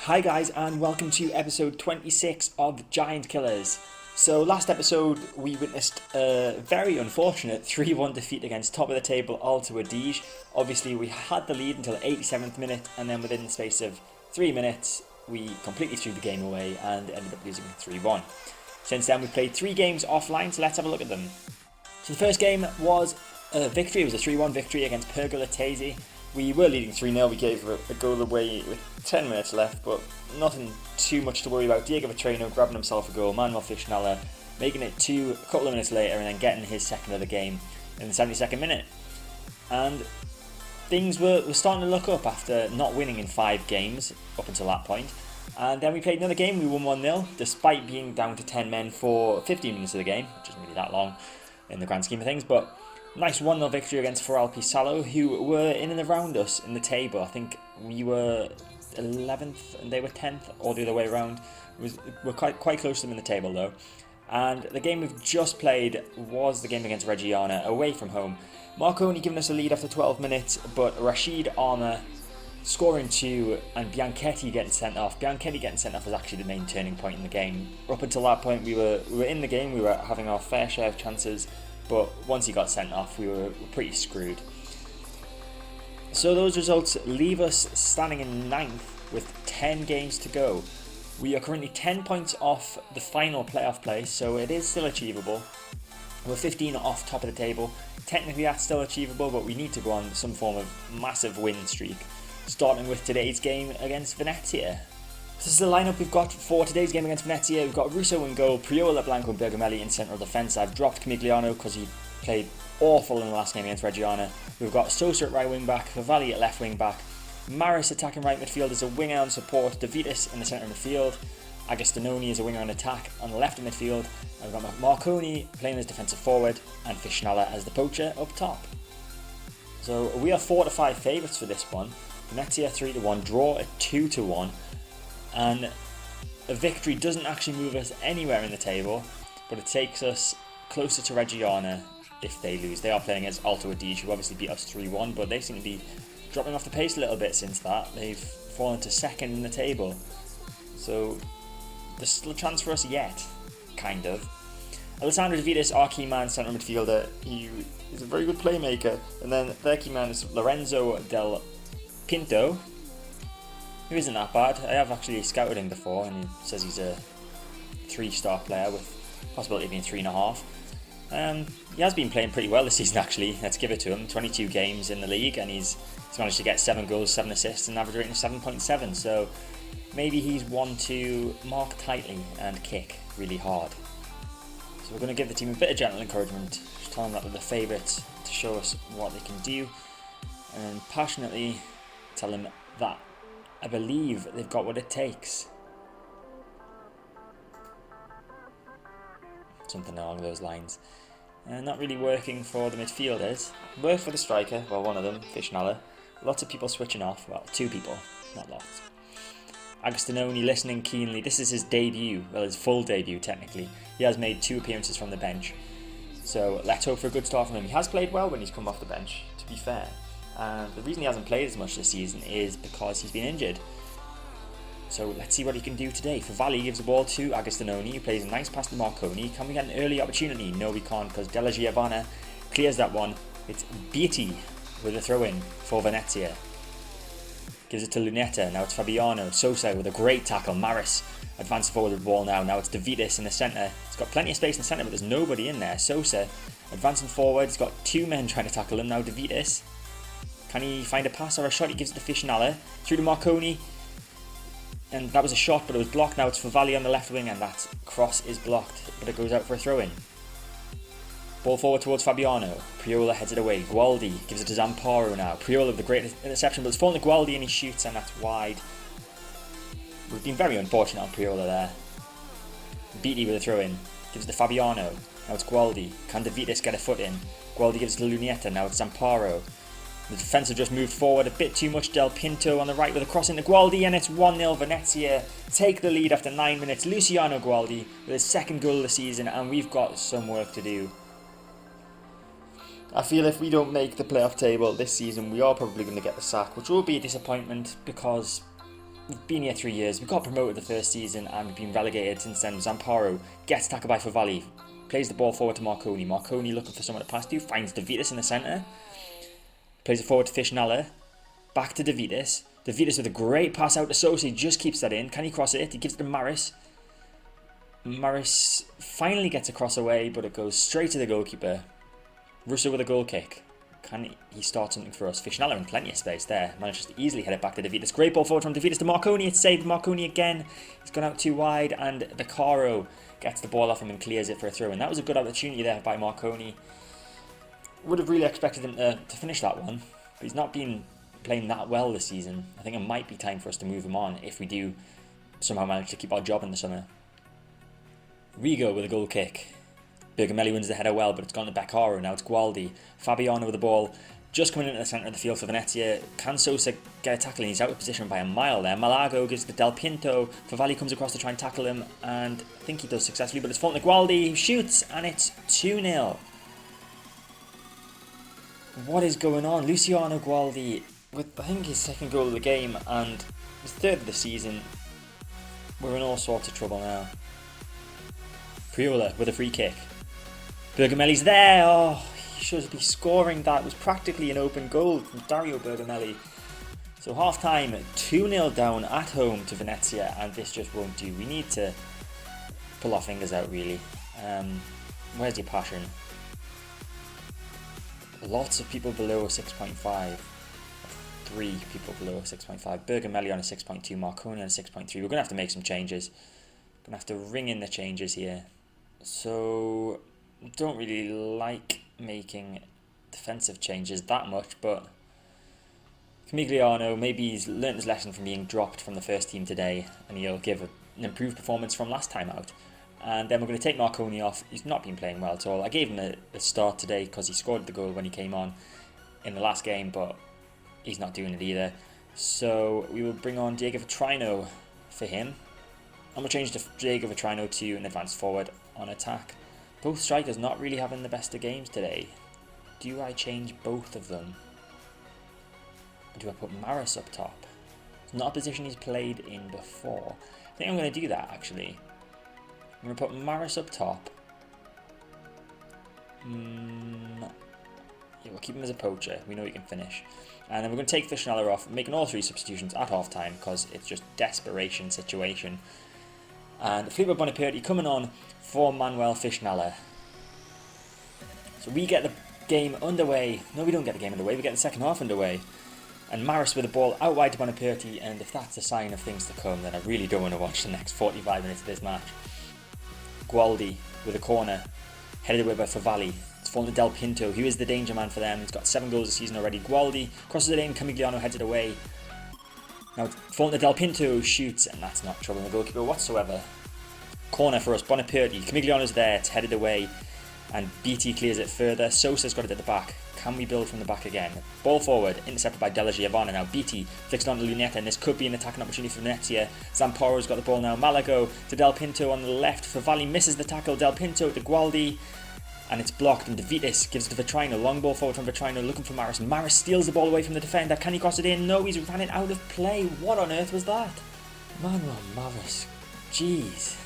Hi guys, and welcome to episode 26 of Giant Killers. So last episode we witnessed a very unfortunate 3-1 defeat against top of the table Alto Adige. Obviously we had the lead until the 87th minute, and then within the space of 3 minutes we completely threw the game away and ended up losing 3-1. Since then we've played 3 games offline, so let's have a look at them. So the first game was a victory. It was a 3-1 victory against Pergolatese. We were leading 3-0, we gave a goal away with 10 minutes left, but nothing too much to worry about. Diego Petrino grabbing himself a goal, Manuel Fishnella making it 2 a couple of minutes later, and then getting his second of the game in the 72nd minute. And things were starting to look up after not winning in 5 games up until that point. And then we played another game, we won 1-0, despite being down to 10 men for 15 minutes of the game, which isn't really that long in the grand scheme of things, but nice 1-0 victory against Foral Pisalo, who were in and around us in the table. I think we were 11th and they were 10th, or the other way around. We're quite close to them in the table though. And the game we've just played was the game against Reggiana, away from home. Marconi giving us a lead after 12 minutes, but Rashid Armour scoring 2 and Bianchetti getting sent off. Bianchetti getting sent off was actually the main turning point in the game. Up until that point we were in the game, we were having our fair share of chances, but once he got sent off, we were pretty screwed. So those results leave us standing in 9th with 10 games to go. We are currently 10 points off the final playoff place, so it is still achievable. We're 15 off top of the table. Technically that's still achievable, but we need to go on some form of massive win streak, starting with today's game against Venezia. This is the lineup we've got for today's game against Venezia. We've got Russo in goal, Priola, Blanco and Bergamelli in central defence. I've dropped Camigliano because he played awful in the last game against Reggiana. We've got Sosa at right wing back, Favalli at left wing back, Maris attacking right midfield as a winger on support, De Vitis in the centre of midfield, Agostinoni as a winger on attack on the left of midfield, and we've got Marconi playing as defensive forward and Fishnella as the poacher up top. So we are 4 to 5 favourites for this one. Venezia 3 to 1, draw at 2 to 1. And a victory doesn't actually move us anywhere in the table, but it takes us closer to Reggiana if they lose. They are playing against Alto Adige, who obviously beat us 3-1, but they seem to be dropping off the pace a little bit since that. They've fallen to second in the table. So there's still a chance for us yet, kind of. Alessandria Calcio, our key man, centre midfielder, he is a very good playmaker. And then their key man is Lorenzo Del Pinto, who isn't that bad. I have actually scouted him before, and he says he's a 3-star player with possibility of being 3.5. He has been playing pretty well this season actually, let's give it to him. 22 games in the league, and he's managed to get 7 goals, 7 assists, and an average rating of 7.7, so maybe he's one to mark tightly and kick really hard. So we're going to give the team a bit of gentle encouragement, just tell them that they're the favourites to show us what they can do, and passionately tell them that I believe they've got what it takes. Something along those lines. Not really working for the midfielders. Worked for the striker, well, one of them, Fishnella. Lots of people switching off. Well, 2 people, not lots. Agostinoni listening keenly. This is his debut, well, his full debut technically. He has made 2 appearances from the bench. So let's hope for a good start from him. He has played well when he's come off the bench, to be fair. And the reason he hasn't played as much this season is because he's been injured. So let's see what he can do today. Favalli gives the ball to Agostinoni, who plays a nice pass to Marconi. Can we get an early opportunity? No, we can't, because Della Giovanna clears that one. It's Beatty with a throw-in for Venezia. Gives it to Lunetta. Now it's Fabiano. Sosa with a great tackle. Maris advances forward with the ball now. Now it's De Vitis in the centre. He's got plenty of space in the centre, but there's nobody in there. Sosa advancing forward. He's got 2 men trying to tackle him. Now De Vitis. Can he find a pass or a shot? He gives it to Fishnella. Through to Marconi. And that was a shot, but it was blocked. Now it's Favalli on the left wing, and that cross is blocked, but it goes out for a throw-in. Ball forward towards Fabiano. Priola heads it away. Gualdi gives it to Zamparo now. Priola with the great interception, but it's fallen to Gualdi and he shoots, and that's wide. We've been very unfortunate on Priola there. Beatty with a throw-in. Gives it to Fabiano. Now it's Gualdi. Can De Vitis get a foot in? Gualdi gives it to Lunetta. Now it's Zamparo. The defence have just moved forward a bit too much. Del Pinto on the right with a cross into Gualdi, and it's 1-0. Venezia take the lead after 9 minutes. Luciano Gualdi with his 2nd goal of the season, and we've got some work to do. I feel if we don't make the playoff table this season, we are probably going to get the sack, which will be a disappointment because we've been here 3 years. We got promoted the first season and we've been relegated since then. Zamparo gets tackled by Favalli. Plays the ball forward to Marconi. Marconi looking for someone to pass to. Finds De Vitis in the centre. Plays it forward to Fishnala. Back to De Vitis. De Vitis with a great pass out to Sosa. He just keeps that in. Can he cross it? He gives it to Maris. Maris finally gets a cross away, but it goes straight to the goalkeeper. Russo with a goal kick. Can he start something for us? Fishnala in plenty of space there. Manages to easily head it back to De Vitis. Great ball forward from De Vitis to Marconi. It's saved. Marconi again. He's gone out too wide, and Beccaro gets the ball off him and clears it for a throw. And that was a good opportunity there by Marconi. Would have really expected him to finish that one, but he's not been playing that well this season. I think it might be time for us to move him on if we do somehow manage to keep our job in the summer. Rigo with a goal kick. Bergamelli wins the header well, but it's gone to Beccaro. Now it's Gualdi. Fabiano with the ball. Just coming into the centre of the field for Venezia. Can Sosa get a tackle? He's out of position by a mile there. Malago gives it to Del Pinto. Favalli comes across to try and tackle him, and I think he does successfully, but it's fallen to Gualdi, who shoots, and it's 2-0. What is going on? Luciano Gualdi with, I think, his second goal of the game and his third of the season. We're in all sorts of trouble now. Priola with a free kick. Bergamelli's there. Oh, he should be scoring that. It was practically an open goal from Dario Bergamelli. So half time, 2-0 down at home to Venezia, and this just won't do. We need to pull our fingers out, really. Where's your passion? Lots of people below a 6.5. 3 people below a 6.5. Bergamelli on a 6.2. Marconi on a 6.3. We're going to have to make some changes. Going to have to ring in the changes here. So, don't really like making defensive changes that much, but Camigliano, maybe he's learnt his lesson from being dropped from the first team today, and he'll give an improved performance from last time out. And then we're going to take Marconi off. He's not been playing well at all. I gave him a start today because he scored the goal when he came on in the last game, but he's not doing it either. So we will bring on Diego Vitrino for him. I'm going to change Diego Vitrino to an advanced forward on attack. Both strikers not really having the best of games today. Do I change both of them? Or do I put Maris up top? It's not a position he's played in before. I think I'm going to do that, actually. I'm going to put Maris up top. Yeah, we'll keep him as a poacher. We know he can finish. And then we're going to take Fishnala off, making all 3 substitutions at half time because it's just desperation situation. And Filippo Boniperti coming on for Manuel Fishnala. So we get the game underway. No, we don't get the game underway. We get the second half underway. And Maris with the ball out wide to Boniperti. And if that's a sign of things to come, then I really don't want to watch the next 45 minutes of this match. Gualdi with a corner, headed away by Favalli. It's fallen to Del Pinto, who is the danger man for them. He's got 7 goals this season already. Gualdi crosses it in, Camigliano heads it away. Now it's fallen to Del Pinto, shoots, and that's not troubling the goalkeeper whatsoever. Corner for us, Boniperti. Camigliano's there, it's headed away, and BT clears it further. Sosa's got it at the back. Can we build from the back again? Ball forward, intercepted by Della Giovanna. Now BT flicks it on to Lunetta, and this could be an attacking opportunity for Venezia. Zamparo's got the ball now. Malago to Del Pinto on the left. Favalli misses the tackle. Del Pinto to Gualdi, and it's blocked. And De Vitis gives it to Vitrino. Long ball forward from Vitrino, looking for Maris. Maris steals the ball away from the defender. Can he cross it in? No, he's ran it out of play. What on earth was that? Manuel Maris. Jeez.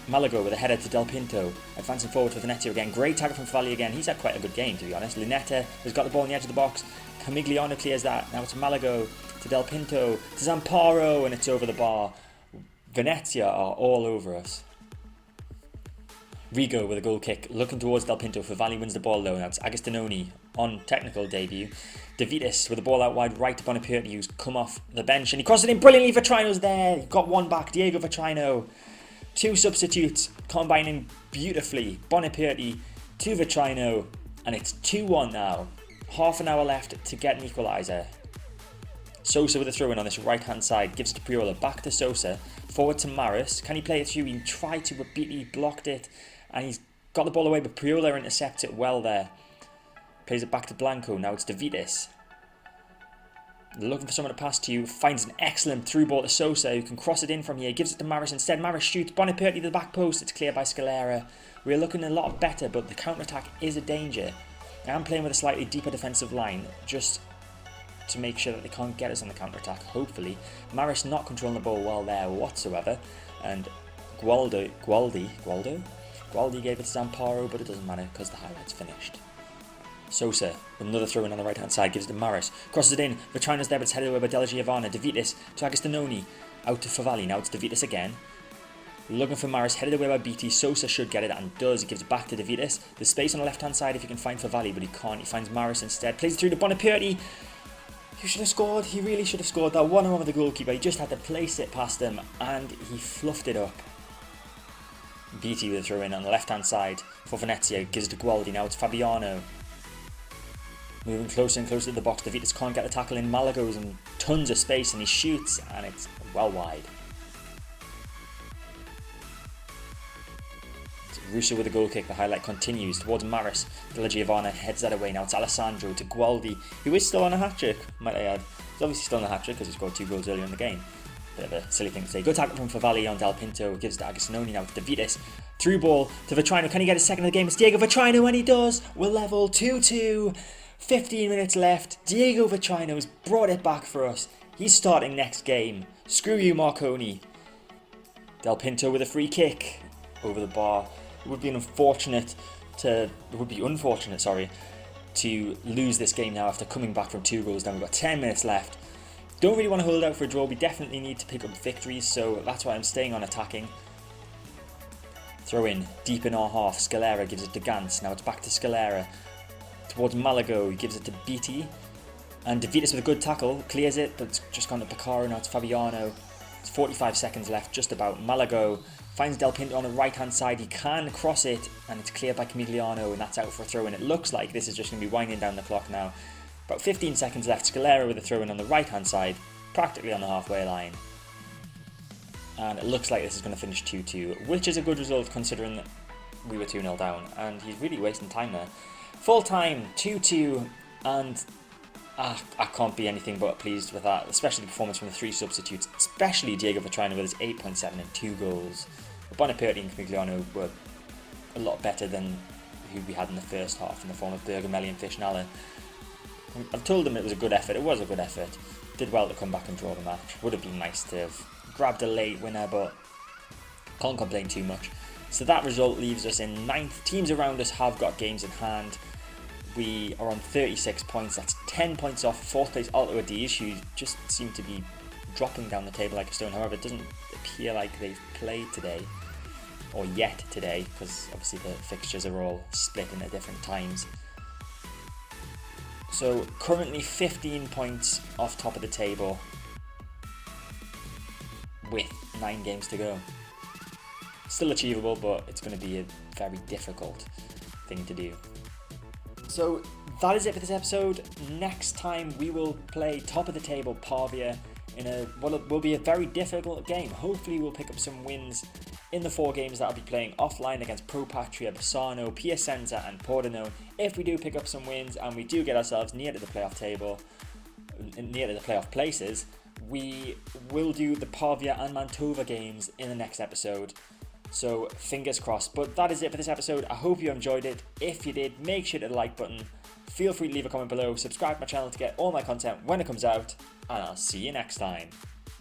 Malago with a header to Del Pinto, advancing forward for Venezia again. Great tackle from Favalli again. He's had quite a good game, to be honest. Lunetta has got the ball on the edge of the box. Camigliano clears that. Now it's Malago to Del Pinto to Zamparo, and it's over the bar. Venezia are all over us. Rigo with a goal kick, looking towards Del Pinto. Favalli wins the ball though. Now it's Agostinoni on technical debut. De Vitis with the ball out wide right to Boniperti, who's come off the bench, and he crosses it in brilliantly. Vitrino's there. He got one back. Diego Vitrino. 2 substitutes combining beautifully. Boniperti to Vitrino, and it's 2-1 now. Half an hour left to get an equaliser. Sosa with a throw in on this right hand side, gives it to Priola, back to Sosa, forward to Maris. Can he play it through? He tried to, but he blocked it, and he's got the ball away, but Priola intercepts it well there. Plays it back to Blanco. Now it's De Vitis. Looking for someone to pass to, finds an excellent through ball to Sosa, who can cross it in from here, gives it to Maris instead. Maris shoots, Boniperti to the back post, it's cleared by Scalera. We're looking a lot better, but the counter-attack is a danger. I am playing with a slightly deeper defensive line, just to make sure that they can't get us on the counter-attack, hopefully. Maris not controlling the ball well there whatsoever, and Gualdi gave it to Zamparo, but it doesn't matter because the highlight's finished. Sosa, another throw in on the right hand side, gives it to Maris, crosses it in, Vetrina's there but it's headed away by Della Giovanna, De Vitis to Agostinoni, out to Favalli, now it's De Vitis again. Looking for Maris, headed away by BT, Sosa should get it and does, he gives it back to De Vitis. There's space on the left hand side if you can find Favalli, but he can't, he finds Maris instead, plays it through to Bonaperti. He should have scored, he really should have scored that one over the goalkeeper, he just had to place it past him and he fluffed it up. BT with a throw in on the left hand side for Venezia, gives it to Gualdi, now it's Fabiano. Moving closer and closer to the box, De Vitis can't get the tackle in, Malago's in tons of space and he shoots and it's well wide. Russo with a goal kick, the highlight continues towards Maris, Della Giovanna heads that away, now it's Alessandro to Gualdi, who is still on a hat-trick, might I add. He's obviously still on a hat-trick because he scored 2 goals earlier in the game. Bit of a silly thing to say. Good tackle from Favalli on Del Pinto, gives it to Agostinoni, now it's De Vitis. Through ball to Vetrino, can he get a second of the game? It's Diego Vetrino and he does! We're level 2-2. 15 minutes left, Diego Vetrino's brought it back for us. He's starting next game. Screw you, Marconi. Del Pinto with a free kick over the bar. It would be unfortunate to lose this game now after coming back from 2 goals down. We've got 10 minutes left. Don't really want to hold out for a draw. We definitely need to pick up victories, so that's why I'm staying on attacking. Throw in deep in our half. Scalera gives it to Gantz. Now it's back to Scalera. Towards Malago, he gives it to BT. And De Vitis with a good tackle, clears it, but it's just gone to Picaro, now it's Fabiano. It's 45 seconds left, just about. Malago finds Del Pinto on the right hand side, he can cross it, and it's cleared by Camigliano, and that's out for a throw in. It looks like this is just going to be winding down the clock now. About 15 seconds left, Scalera with a throw in on the right hand side, practically on the halfway line. And it looks like this is going to finish 2-2, which is a good result considering that we were 2-0 down, and he's really wasting time there. Full time, 2-2, and I can't be anything but pleased with that, especially the performance from the 3 substitutes, especially Diego Vetrino with his 8.7 and 2 goals. Bonaperti and Camigliano were a lot better than who we had in the first half in the form of Bergamelli and Fishnala. I've told them it was a good effort, it was a good effort. Did well to come back and draw the match. Would have been nice to have grabbed a late winner, but can't complain too much. So that result leaves us in 9th. Teams around us have got games in hand. We are on 36 points, that's 10 points off 4th place Alto Adige, who just seem to be dropping down the table like a stone. However, it doesn't appear like they've played today, or yet today, because obviously the fixtures are all split in at different times. So currently 15 points off top of the table with 9 games to go. Still achievable, but it's going to be a very difficult thing to do. So that is it for this episode. Next time we will play top of the table Pavia in what will be a very difficult game. Hopefully we'll pick up some wins in the 4 games that I'll be playing offline against Pro Patria, Bassano, Piacenza and Pordenone. If we do pick up some wins and we do get ourselves near to the playoff table, near to the playoff places, we will do the Pavia and Mantova games in the next episode. So fingers crossed. But that is it for this episode. I hope you enjoyed it. If you did, make sure to hit the like button. Feel free to leave a comment below. Subscribe to my channel to get all my content when it comes out. And I'll see you next time.